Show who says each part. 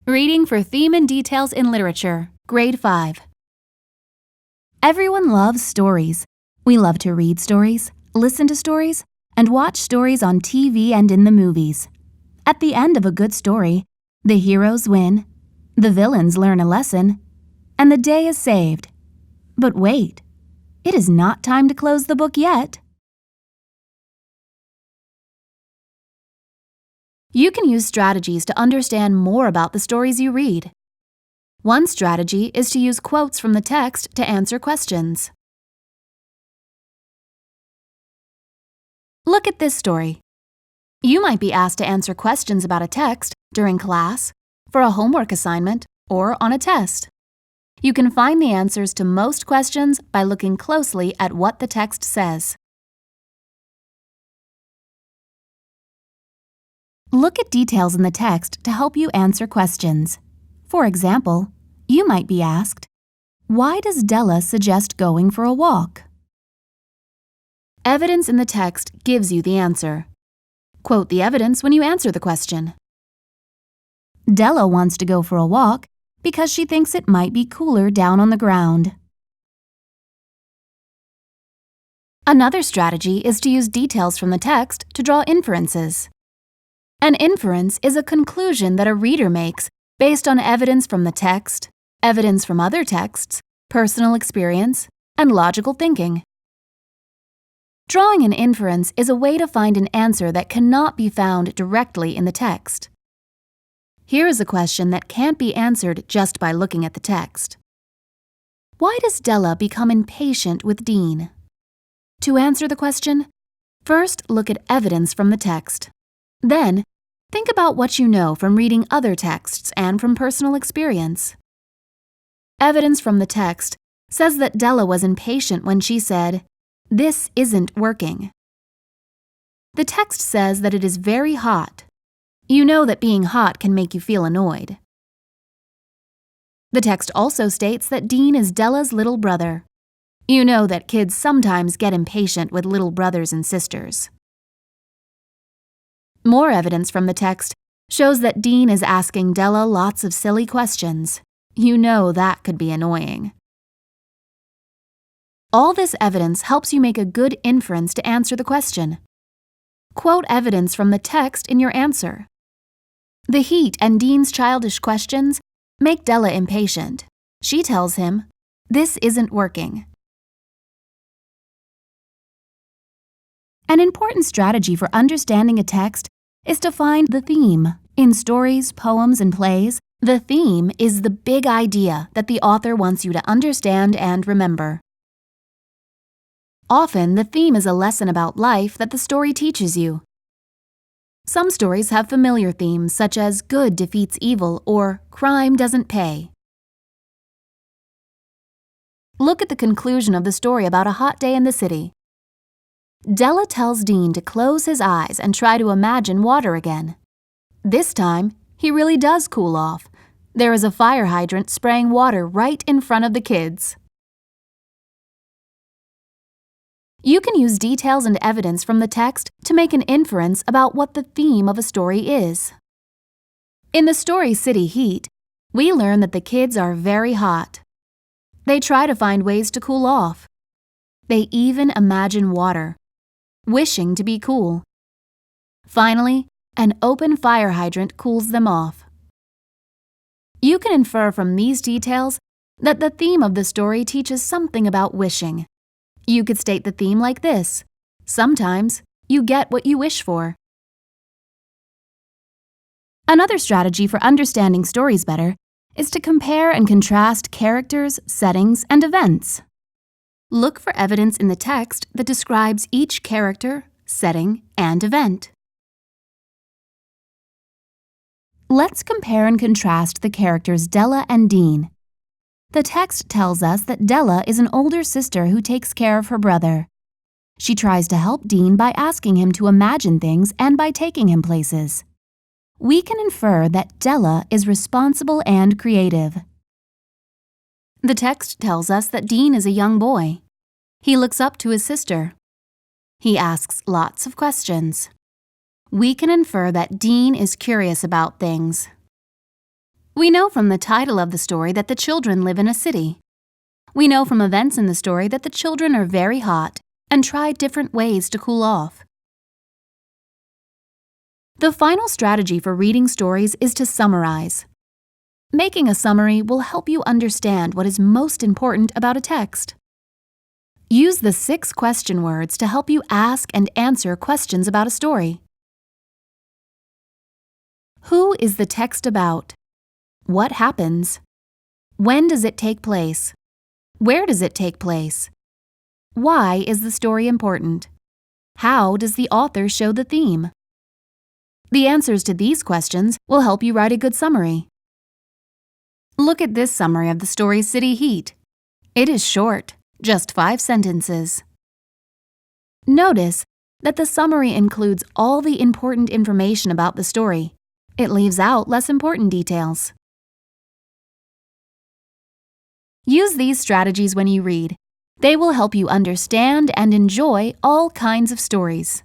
Speaker 1: Reading for Theme and Details in Literature, Grade 5. Everyone loves stories. We love to read stories, listen to stories, and watch stories on TV and in the movies. At the end of a good story, the heroes win, the villains learn a lesson, and the day is saved. But wait, it is not time to close the book yet. You can use strategies to understand more about the stories you read. One strategy is to use quotes from the text to answer questions. Look at this story. You might be asked to answer questions about a text during class, for a homework assignment, or on a test. You can find the answers to most questions by looking closely at what the text says. Look at details in the text to help you answer questions. For example, you might be asked, why does Della suggest going for a walk? Evidence in the text gives you the answer. Quote the evidence when you answer the question. Della wants to go for a walk because she thinks it might be cooler down on the ground. Another strategy is to use details from the text to draw inferences. An inference is a conclusion that a reader makes based on evidence from the text, evidence from other texts, personal experience, and logical thinking. Drawing an inference is a way to find an answer that cannot be found directly in the text. Here is a question that can't be answered just by looking at the text. Why does Della become impatient with Dean? To answer the question, first look at evidence from the text. Then, think about what you know from reading other texts and from personal experience. Evidence from the text says that Della was impatient when she said, "This isn't working." The text says that it is very hot. You know that being hot can make you feel annoyed. The text also states that Dean is Della's little brother. You know that kids sometimes get impatient with little brothers and sisters. More evidence from the text shows that Dean is asking Della lots of silly questions. You know that could be annoying. All this evidence helps you make a good inference to answer the question. Quote evidence from the text in your answer. The heat and Dean's childish questions make Della impatient. She tells him, "This isn't working." An important strategy for understanding a text is to find the theme. In stories, poems, and plays, the theme is the big idea that the author wants you to understand and remember. Often, the theme is a lesson about life that the story teaches you. Some stories have familiar themes such as good defeats evil or crime doesn't pay. Look at the conclusion of the story about a hot day in the city. Della tells Dean to close his eyes and try to imagine water again. This time, he really does cool off. There is a fire hydrant spraying water right in front of the kids. You can use details and evidence from the text to make an inference about what the theme of a story is. In the story City Heat, we learn that the kids are very hot. They try to find ways to cool off. They even imagine water, wishing to be cool. Finally, an open fire hydrant cools them off. You can infer from these details that the theme of the story teaches something about wishing. You could state the theme like this: sometimes you get what you wish for. Another strategy for understanding stories better is to compare and contrast characters, settings, and events. Look for evidence in the text that describes each character, setting, and event. Let's compare and contrast the characters Della and Dean. The text tells us that Della is an older sister who takes care of her brother. She tries to help Dean by asking him to imagine things and by taking him places. We can infer that Della is responsible and creative. The text tells us that Dean is a young boy. He looks up to his sister. He asks lots of questions. We can infer that Dean is curious about things. We know from the title of the story that the children live in a city. We know from events in the story that the children are very hot and try different ways to cool off. The final strategy for reading stories is to summarize. Making a summary will help you understand what is most important about a text. Use the 6 question words to help you ask and answer questions about a story. Who is the text about? What happens? When does it take place? Where does it take place? Why is the story important? How does the author show the theme? The answers to these questions will help you write a good summary. Look at this summary of the story City Heat. It is short, just 5 sentences. Notice that the summary includes all the important information about the story. It leaves out less important details. Use these strategies when you read. They will help you understand and enjoy all kinds of stories.